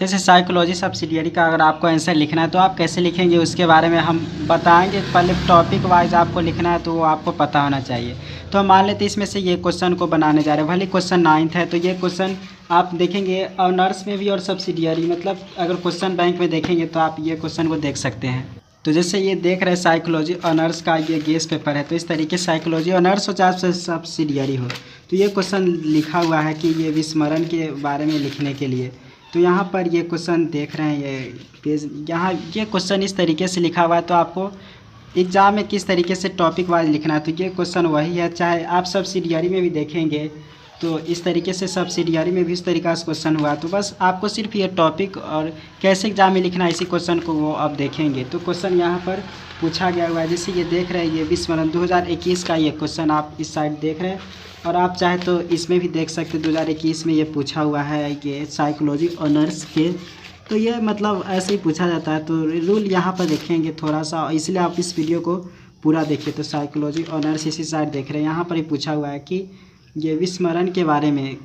जैसे psychology subsidiary का अगर आपको आंसर लिखना है तो आप कैसे लिखेंगे उसके बारे में हम बताएंगे। पहले टॉपिक वाइज आपको लिखना है तो वो आपको पता होना चाहिए। तो हम मान लेते हैं इसमें से ये क्वेश्चन को बनाने जा रहे हैं। भले क्वेश्चन 9th है तो ये क्वेश्चन आप देखेंगे ऑनर्स में भी और सब्सिडियरी, मतलब अगर क्वेश्चन बैंक में देखेंगे तो आप ये क्वेश्चन को देख सकते हैं। तो जैसे ये देख रहे हैं साइकोलॉजी ऑनर्स का ये गेस पेपर है, तो इस तरीके से साइकोलॉजी ऑनर्स हो चाहे सब्सिडियरी हो, तो ये क्वेश्चन लिखा हुआ है कि ये विस्मरण के बारे में लिखने के लिए। तो यहाँ पर ये क्वेश्चन देख रहे हैं, ये पेज यहाँ ये क्वेश्चन इस तरीके से लिखा हुआ है। तो आपको एग्ज़ाम में किस तरीके से टॉपिक वाइज लिखना है, तो ये क्वेश्चन वही है। चाहे आप सब्सिडियरी में भी देखेंगे तो इस तरीके से सब्सिडियरी में भी इस तरीका से क्वेश्चन हुआ। तो बस आपको सिर्फ ये टॉपिक और कैसे एग्जाम में लिखना है इसी क्वेश्चन को वो आप देखेंगे। तो क्वेश्चन यहाँ पर पूछा गया हुआ है, जैसे ये देख रहे हैं ये विस्मरण 2021 का ये क्वेश्चन आप इस साइड देख रहे हैं, और आप चाहे तो इसमें भी देख सकते हैं 2021 में ये पूछा हुआ है ये साइकोलॉजी ऑनर्स के। तो ये मतलब ऐसे ही पूछा जाता है। तो रूल यहाँ पर देखेंगे थोड़ा सा, इसलिए आप इस वीडियो को पूरा देखिए। तो साइकोलॉजी ऑनर्स इसी साइड देख रहे हैं, यहाँ पर ही पूछा हुआ है कि ये विस्मरण के बारे में।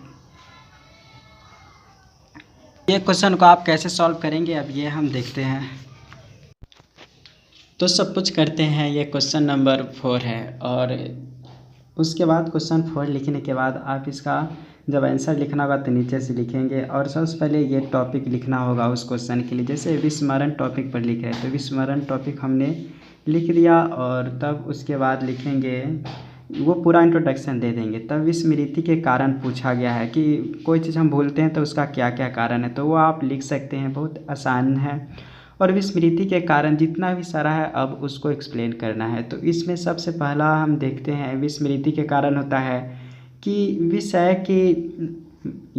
ये क्वेश्चन को आप कैसे सॉल्व करेंगे अब ये हम देखते हैं। तो सब कुछ करते हैं, ये क्वेश्चन नंबर 4 है, और उसके बाद क्वेश्चन 4 लिखने के बाद आप इसका जब आंसर लिखना होगा तो नीचे से लिखेंगे। और सबसे पहले ये टॉपिक लिखना होगा उस क्वेश्चन के लिए। जैसे विस्मरण टॉपिक पर लिख रहे हैं तो विस्मरण टॉपिक हमने लिख दिया, और तब उसके बाद लिखेंगे वो पूरा इंट्रोडक्शन दे देंगे। तब विस्मृति के कारण पूछा गया है कि कोई चीज़ हम भूलते हैं तो उसका क्या क्या कारण है, तो वो आप लिख सकते हैं, बहुत आसान है। और विस्मृति के कारण जितना भी सारा है अब उसको एक्सप्लेन करना है। तो इसमें सबसे पहला हम देखते हैं विस्मृति के कारण होता है कि विषय की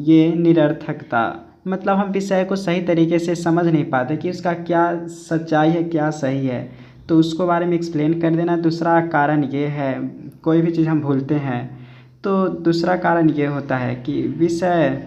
ये निरर्थकता, मतलब हम विषय को सही तरीके से समझ नहीं पाते कि उसका क्या सच्चाई है क्या सही है, तो उसको बारे में एक्सप्लेन कर देना। दूसरा कारण ये है, कोई भी चीज़ हम भूलते हैं तो दूसरा कारण ये होता है कि विषय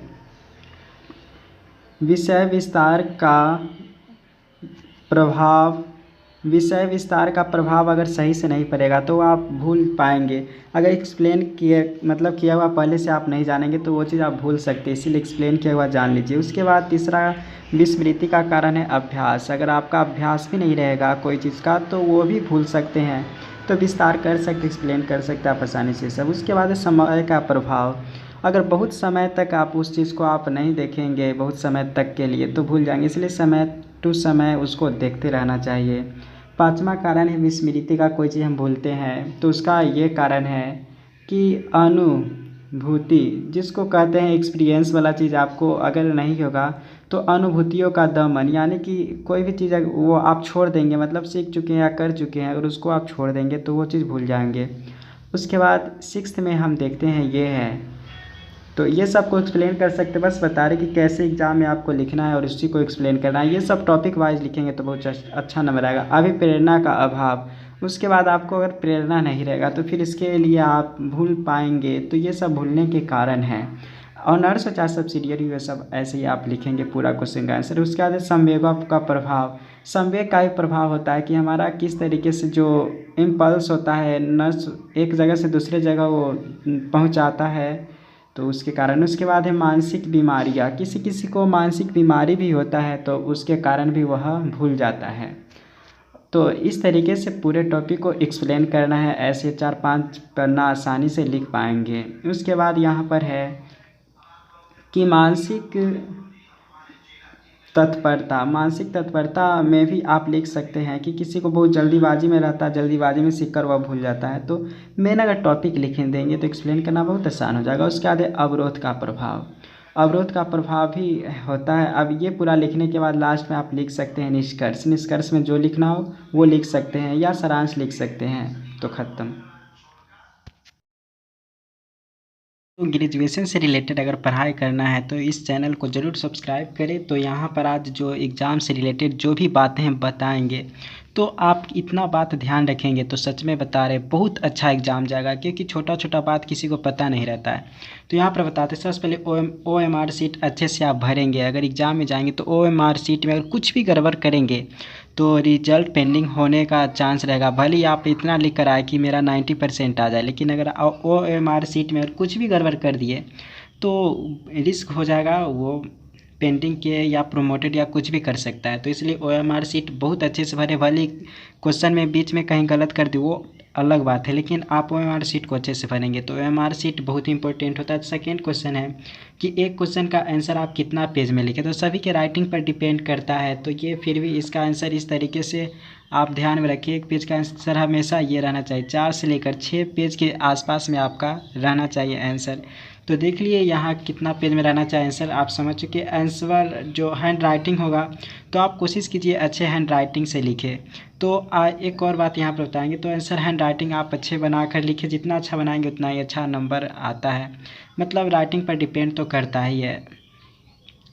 विस्तार का प्रभाव अगर सही से नहीं पड़ेगा तो आप भूल पाएंगे। अगर एक्सप्लेन किया हुआ पहले से आप नहीं जानेंगे तो वो चीज़ आप भूल सकते हैं, इसीलिए एक्सप्लेन किया हुआ जान लीजिए। उसके बाद तीसरा विस्मृति का कारण है अभ्यास। अगर आपका अभ्यास भी नहीं रहेगा कोई चीज़ का तो वो भी भूल सकते हैं, तो विस्तार कर सकते, एक्सप्लेन कर सकते आप आसानी से सब। उसके बाद समय का प्रभाव, अगर बहुत समय तक आप उस चीज़ को आप नहीं देखेंगे बहुत समय तक के लिए तो भूल जाएंगे, इसलिए समय टू समय उसको देखते रहना चाहिए। पांचवा कारण है विस्मृति का, कोई चीज़ हम भूलते हैं तो उसका ये कारण है कि अनुभूति, जिसको कहते हैं एक्सपीरियंस वाला चीज़ आपको अगर नहीं होगा तो अनुभूतियों का दमन, यानी कि कोई भी चीज़ वो आप छोड़ देंगे, मतलब सीख चुके हैं या कर चुके हैं, अगर उसको आप छोड़ देंगे तो वो चीज़ भूल जाएंगे। उसके बाद 6th में हम देखते हैं ये है, तो ये सब को एक्सप्लेन कर सकते, बस बता रहे कि कैसे एग्ज़ाम में आपको लिखना है और उसी को एक्सप्लेन करना है। ये सब टॉपिक वाइज लिखेंगे तो बहुत अच्छा नंबर आएगा। अभी प्रेरणा का अभाव, उसके बाद आपको अगर प्रेरणा नहीं रहेगा तो फिर इसके लिए आप भूल पाएंगे, तो ये सब भूलने के कारण हैं। ऑनर्स चाहे सब्सिडियरी ये सब ऐसे ही आप लिखेंगे पूरा क्वेश्चन का आंसर। उसके बाद संवेगों का प्रभाव, संवेग का भी प्रभाव होता है कि हमारा किस तरीके से जो इम्पल्स होता है, नस एक जगह से दूसरे जगह वो पहुँचाता है, तो उसके कारण। उसके बाद है मानसिक बीमारियाँ, किसी किसी को मानसिक बीमारी भी होता है तो उसके कारण भी वह भूल जाता है। तो इस तरीके से पूरे टॉपिक को एक्सप्लेन करना है, ऐसे 4-5 पन्ना आसानी से लिख पाएंगे। उसके बाद यहाँ पर है कि मानसिक तत्परता में भी आप लिख सकते हैं कि किसी को बहुत जल्दीबाजी में रहता है, जल्दीबाजी में सीखकर वह भूल जाता है, तो मेन अगर टॉपिक लिख देंगे तो एक्सप्लेन करना बहुत आसान हो जाएगा। उसके बाद अवरोध का प्रभाव, अवरोध का प्रभाव भी होता है। अब ये पूरा लिखने के बाद लास्ट में आप लिख सकते हैं निष्कर्ष, निष्कर्ष में जो लिखना हो वो लिख सकते हैं या सारांश लिख सकते हैं, तो ख़त्म। तो ग्रेजुएशन से रिलेटेड अगर पढ़ाई करना है तो इस चैनल को ज़रूर सब्सक्राइब करें। तो यहाँ पर आज जो एग्ज़ाम से रिलेटेड जो भी बातें हम बताएंगे तो आप इतना बात ध्यान रखेंगे तो सच में बता रहे बहुत अच्छा एग्ज़ाम जाएगा, क्योंकि छोटा छोटा बात किसी को पता नहीं रहता है। तो यहाँ पर बताते हैं, सबसे पहले OMR शीट अच्छे से आप भरेंगे। अगर एग्ज़ाम में जाएंगे तो OMR शीट में अगर कुछ भी गड़बड़ करेंगे तो रिजल्ट पेंडिंग होने का चांस रहेगा। भले ही आप इतना लिख कर आए कि मेरा 90% आ जाए, लेकिन अगर OMR शीट में अगर कुछ भी गड़बड़ कर दिए तो रिस्क हो जाएगा, वो पेंटिंग किए या प्रोमोटेड या कुछ भी कर सकता है। तो इसलिए OMR शीट बहुत अच्छे से भरे, भले क्वेश्चन में बीच में कहीं गलत कर दी वो अलग बात है, लेकिन आप OMR शीट को अच्छे से भरेंगे तो OMR शीट बहुत ही इंपॉर्टेंट होता है। सेकेंड क्वेश्चन है कि एक क्वेश्चन का आंसर आप कितना पेज में लिखें, तो सभी के राइटिंग पर डिपेंड करता है। तो ये फिर भी इसका आंसर इस तरीके से आप ध्यान में रखिए, एक पेज का आंसर हमेशा ये रहना चाहिए 4 से लेकर 6 पेज के आसपास में आपका रहना चाहिए आंसर। तो देख लिए यहाँ कितना पेज में रहना चाहिए आंसर, आप समझ चुके। आंसर जो हैंड राइटिंग होगा तो आप कोशिश कीजिए अच्छे हैंड राइटिंग से लिखें। तो एक और बात यहाँ पर बताएंगे, तो आंसर हैंड राइटिंग आप अच्छे बना कर लिखिए, जितना अच्छा बनाएंगे उतना ही अच्छा नंबर आता है, मतलब राइटिंग पर डिपेंड तो करता ही है।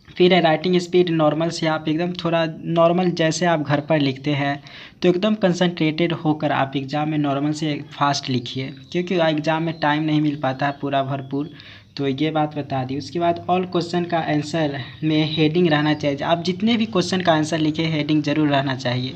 फिर है राइटिंग स्पीड, नॉर्मल से आप एकदम थोड़ा नॉर्मल जैसे आप घर पर लिखते हैं तो एकदम कंसंट्रेटेड होकर आप एग्ज़ाम में नॉर्मल से फास्ट लिखिए, क्योंकि एग्ज़ाम में टाइम नहीं मिल पाता है पूरा भरपूर। तो ये बात बता दी। उसके बाद ऑल क्वेश्चन का आंसर में हेडिंग रहना चाहिए, आप जितने भी क्वेश्चन का आंसर लिखे हेडिंग ज़रूर रहना चाहिए।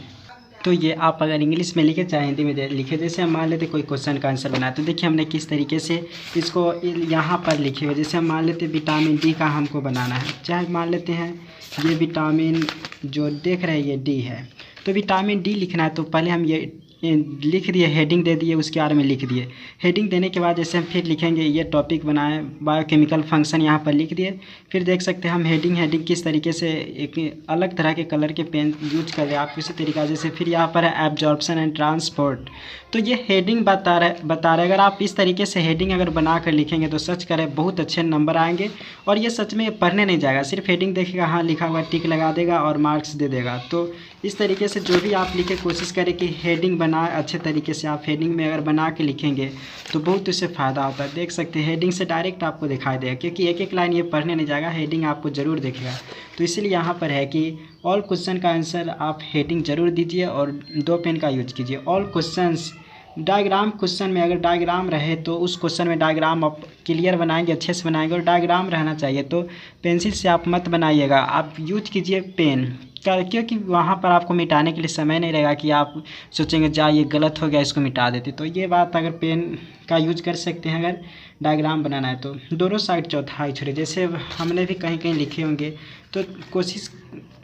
तो ये आप अगर इंग्लिश में लिखे चाहे हिंदी में लिखे, जैसे हम मान लेते कोई क्वेश्चन का आंसर बनाए तो देखिए हमने किस तरीके से इसको यहाँ पर लिखे हुए। जैसे हम मान लेते विटामिन डी का हमको बनाना है, चाहे मान लेते हैं ये विटामिन जो देख रहे हैं ये डी है, तो विटामिन डी लिखना है तो पहले हम ये लिख दिए, हेडिंग दे दिए, उसके बारे में लिख दिए। हेडिंग देने के बाद जैसे हम फिर लिखेंगे ये टॉपिक बनाएं बायोकेमिकल फंक्शन, यहाँ पर लिख दिए। फिर देख सकते हैं हम हेडिंग किस तरीके से एक अलग तरह के कलर के पेन यूज कर रहे हैं आप इसी तरीका से। फिर यहाँ पर है एब्जॉर्प्शन एंड ट्रांसपोर्ट, तो ये हेडिंग बता रहे अगर आप इस तरीके से हेडिंग अगर बना कर लिखेंगे तो सच करें बहुत अच्छे नंबर आएंगे। और ये सच में पढ़ने नहीं जाएगा, सिर्फ हेडिंग देखेगा, हाँ लिखा हुआ टिक लगा देगा और मार्क्स दे देगा। तो इस तरीके से जो भी आप लिखे कोशिश करें कि हेडिंग बनाए अच्छे तरीके से। आप हेडिंग में अगर बना के लिखेंगे तो बहुत उससे फ़ायदा होता है। देख सकते हैं हेडिंग से डायरेक्ट आपको दिखाई देगा, क्योंकि एक एक लाइन ये पढ़ने नहीं जाएगा, हेडिंग आपको ज़रूर दिखेगा। तो इसलिए यहाँ पर है कि ऑल क्वेश्चन का आंसर आप हेडिंग ज़रूर दीजिए और 2 पेन का यूज कीजिए। ऑल क्वेश्चंस डायग्राम, क्वेश्चन में अगर डायग्राम रहे तो उस क्वेश्चन में डायग्राम आप क्लियर बनाएंगे, अच्छे से बनाएंगे। और डायग्राम रहना चाहिए तो पेंसिल से आप मत बनाइएगा, आप यूज कीजिए पेन का, क्योंकि वहाँ पर आपको मिटाने के लिए समय नहीं रहेगा कि आप सोचेंगे जा ये गलत हो गया इसको मिटा देते। तो ये बात अगर पेन का यूज कर सकते हैं अगर डायग्राम बनाना है तो। दोनों साइड चौथाई छोड़े, जैसे हमने भी कहीं कहीं लिखे होंगे तो कोशिश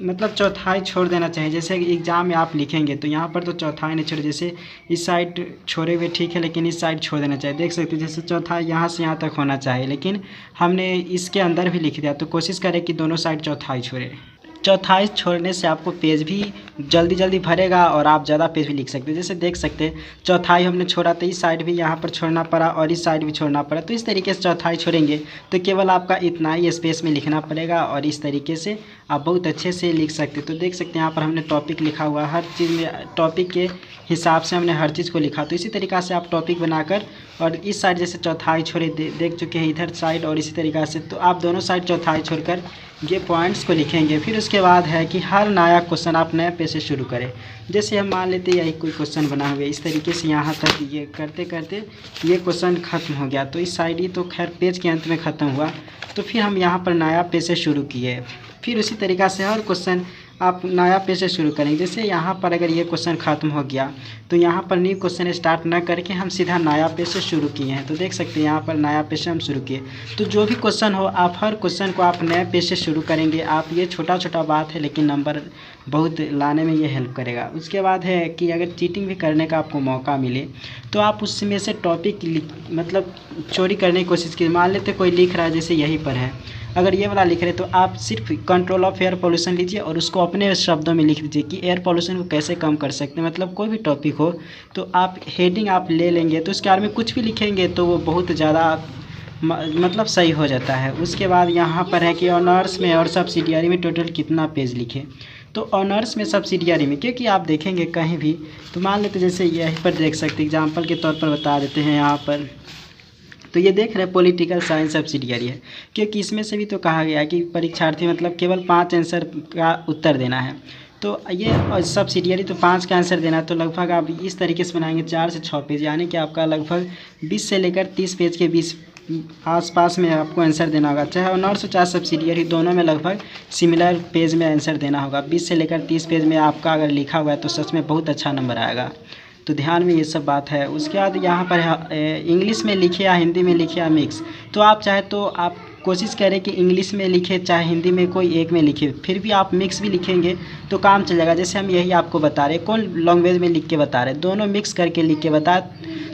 मतलब चौथाई छोड़ देना चाहिए। जैसे एग्ज़ाम में आप लिखेंगे तो यहाँ पर तो चौथाई नहीं छोड़े, जैसे इस साइड छोड़े हुए ठीक है लेकिन इस साइड छोड़ देना चाहिए। देख सकते हैं जैसे चौथाई यहाँ से यहाँ तक होना चाहिए, लेकिन हमने इसके अंदर भी लिख दिया। तो कोशिश करें कि दोनों साइड चौथाई छोड़े। चौथाई छोड़ने से आपको पेज भी जल्दी जल्दी भरेगा और आप ज़्यादा पेज भी लिख सकते हैं। जैसे देख सकते हैं चौथाई हमने छोड़ा तो इस साइड भी यहाँ पर छोड़ना पड़ा और इस साइड भी छोड़ना पड़ा। तो इस तरीके से चौथाई छोड़ेंगे तो केवल आपका इतना ही स्पेस में लिखना पड़ेगा और इस तरीके से आप बहुत अच्छे से लिख सकते हैं। तो देख सकते हैं यहाँ पर हमने टॉपिक लिखा हुआ है, हर चीज़ में टॉपिक के हिसाब से हमने हर चीज़ को लिखा। तो इसी तरीक़ा से आप टॉपिक बनाकर और इस साइड जैसे चौथाई छोड़े देख चुके हैं इधर साइड और इसी तरीक़ा से, तो आप दोनों साइड चौथाई छोड़कर ये पॉइंट्स को लिखेंगे। फिर उसके बाद है कि हर नया क्वेश्चन आप नए पेज से शुरू करें। जैसे हम मान लेते हैं यही कोई क्वेश्चन बना हुआ है, इस तरीके से यहाँ तक ये करते करते ये क्वेश्चन ख़त्म हो गया। तो इस साइड ही तो खैर पेज के अंत में ख़त्म हुआ, तो फिर हम यहाँ पर नया पेज से शुरू किए। फिर उसी तरीक़ा से हर क्वेश्चन आप नया पेज से शुरू करेंगे। जैसे यहाँ पर अगर ये क्वेश्चन ख़त्म हो गया तो यहाँ पर न्यू क्वेश्चन स्टार्ट ना करके हम सीधा नया पेज से शुरू किए हैं। तो देख सकते हैं यहाँ पर नया पेज से हम शुरू किए। तो जो भी क्वेश्चन हो आप हर क्वेश्चन को आप नए पेज से शुरू करेंगे। आप ये छोटा छोटा बात है लेकिन नंबर बहुत लाने में ये हेल्प करेगा। उसके बाद है कि अगर चीटिंग भी करने का आपको मौका मिले तो आप उसमें से टॉपिक मतलब चोरी करने की कोशिश कीजिए। मान लेते कोई लिख रहा है जैसे यहीं पर है, अगर ये वाला लिख रहे तो आप सिर्फ कंट्रोल ऑफ एयर पोल्यूशन लीजिए और उसको अपने शब्दों में लिख दीजिए कि एयर पोल्यूशन को कैसे कम कर सकते हैं। मतलब कोई भी टॉपिक हो तो आप हेडिंग आप ले लेंगे तो उसके बारे में कुछ भी लिखेंगे तो वो बहुत ज़्यादा मतलब सही हो जाता है। उसके बाद यहाँ पर है कि ऑनर्स में और सब्सिडियरी में टोटल कितना पेज लिखे। तो ऑनर्स में सब्सिडियरी में क्योंकि आप देखेंगे कहीं भी तो मान लेते जैसे यहीं पर देख सकते एग्जाम्पल के तौर पर बता देते हैं यहाँ पर, तो ये देख रहे हैं पॉलिटिकल साइंस सब्सिडियरी है, क्योंकि इसमें से भी तो कहा गया है कि परीक्षार्थी मतलब केवल 5 आंसर का उत्तर देना है। तो ये सब्सिडियरी तो 5 का आंसर देना है, तो लगभग आप इस तरीके से बनाएंगे 4 से 6 पेज, यानी कि आपका लगभग 20 से लेकर 30 पेज के बीच आसपास में आपको आंसर देना होगा। चाहे ऑनर्स हो चाहे सब्सिडियरी, दोनों में लगभग सिमिलर पेज में आंसर देना होगा। 20 से लेकर 30 पेज में आपका अगर लिखा हुआ है तो सच में बहुत अच्छा नंबर आएगा। तो ध्यान में ये सब बात है। उसके बाद यहाँ पर इंग्लिश में लिखे या हिंदी में लिखे या मिक्स, तो आप चाहे तो आप कोशिश करें कि इंग्लिश में लिखे चाहे हिंदी में कोई एक में लिखे, फिर भी आप मिक्स भी लिखेंगे तो काम चलेगा। जैसे हम यही आपको बता रहे हैं, कौन लैंग्वेज में लिख के बता रहे हैं, दोनों मिक्स करके लिख के बता,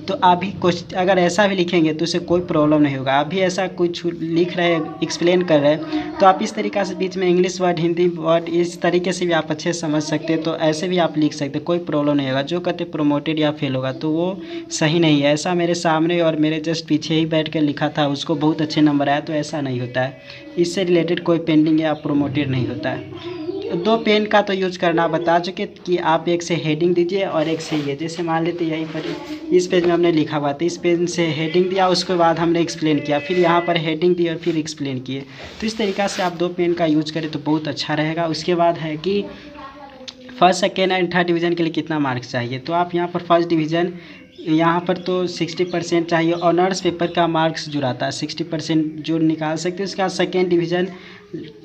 तो आप भी कुछ अगर ऐसा भी लिखेंगे तो उससे कोई प्रॉब्लम नहीं होगा। आप भी ऐसा कुछ लिख रहे हैं, एक्सप्लेन कर रहे हैं, तो आप इस तरीक़े से बीच में इंग्लिश वर्ड हिंदी वर्ड इस तरीके से भी आप अच्छे से समझ सकते हैं, तो ऐसे भी आप लिख सकते हैं, कोई प्रॉब्लम नहीं होगा। जो कहते प्रमोटेड या फेल होगा तो वो सही नहीं है। ऐसा मेरे सामने और मेरे जस्ट पीछे ही बैठ कर लिखा था, उसको बहुत अच्छे नंबर आया, तो ऐसा नहीं होता है। इससे रिलेटेड कोई पेंडिंग या प्रोमोटेड नहीं होता है। दो पेन का तो यूज करना बता चुके कि आप एक से हेडिंग दीजिए और एक से ये, जैसे मान लेते यहीं पर इस पेज में हमने लिखा हुआ था, इस पेज से हेडिंग दिया, उसके बाद हमने एक्सप्लेन किया, फिर यहाँ पर हेडिंग दी और फिर एक्सप्लेन किए। तो इस तरीक़ा से आप दो पेन का यूज करें तो बहुत अच्छा रहेगा। उसके बाद है कि first second and third division के लिए कितना मार्क्स चाहिए, तो आप यहाँ पर फर्स्ट डिवीज़न यहाँ पर तो 60% चाहिए। ऑनर्स पेपर का मार्क्स जो रहता है 60% जो निकाल सकते हैं। उसके बाद सेकेंड डिवीज़न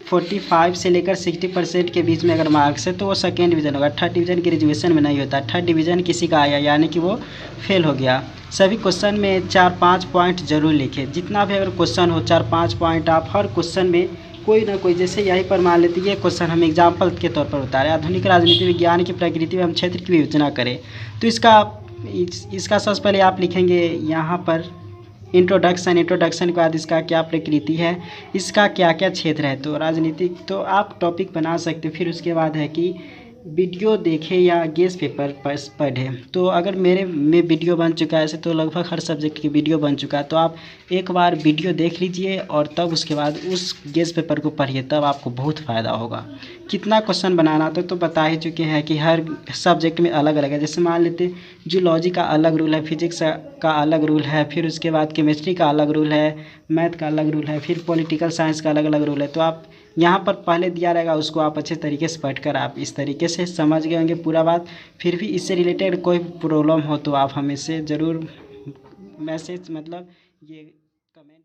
45 से लेकर 60% के बीच में अगर मार्क्स है तो वो सेकेंड डिवीज़न होगा। थर्ड डिवीज़न ग्रेजुएशन में नहीं होता। थर्ड डिवीज़न किसी का आया यानी कि वो फेल हो गया। सभी क्वेश्चन में 4-5 पॉइंट जरूर लिखें। जितना भी अगर क्वेश्चन हो 4-5 पॉइंट आप हर क्वेश्चन में कोई ना कोई, जैसे यहीं पर मान लेते ये क्वेश्चन हम एग्जाम्पल के तौर पर बता रहे हैं, आधुनिक राजनीति विज्ञान की प्रकृति एवं क्षेत्र की विवेचना करें, तो इसका सबसे पहले आप लिखेंगे यहाँ पर इंट्रोडक्शन के बाद इसका क्या प्रकृति है, इसका क्या क्या क्षेत्र है, तो राजनीतिक तो आप टॉपिक बना सकते। फिर उसके बाद है कि वीडियो देखें या गेस पेपर पढ़ें। तो अगर मेरे में वीडियो बन चुका है ऐसे तो लगभग हर सब्जेक्ट की वीडियो बन चुका है, तो आप एक बार वीडियो देख लीजिए और तब उसके बाद उस गेस पेपर को पढ़िए, तब आपको बहुत फ़ायदा होगा। कितना क्वेश्चन बनाना तो बता ही चुके हैं कि हर सब्जेक्ट में अलग अलग है। जैसे मान लेते जूलॉजी का अलग रूल है, फिजिक्स का अलग रूल है, फिर उसके बाद केमिस्ट्री का अलग रूल है, मैथ का अलग रूल है, फिर पॉलिटिकल साइंस का अलग अलग रूल है। तो आप यहाँ पर पहले दिया रहेगा, उसको आप अच्छे तरीके से पढ़कर आप इस तरीके से समझ गए होंगे पूरा बात। फिर भी इससे रिलेटेड कोई प्रॉब्लम हो तो आप हमें से ज़रूर मैसेज मतलब ये कमेंट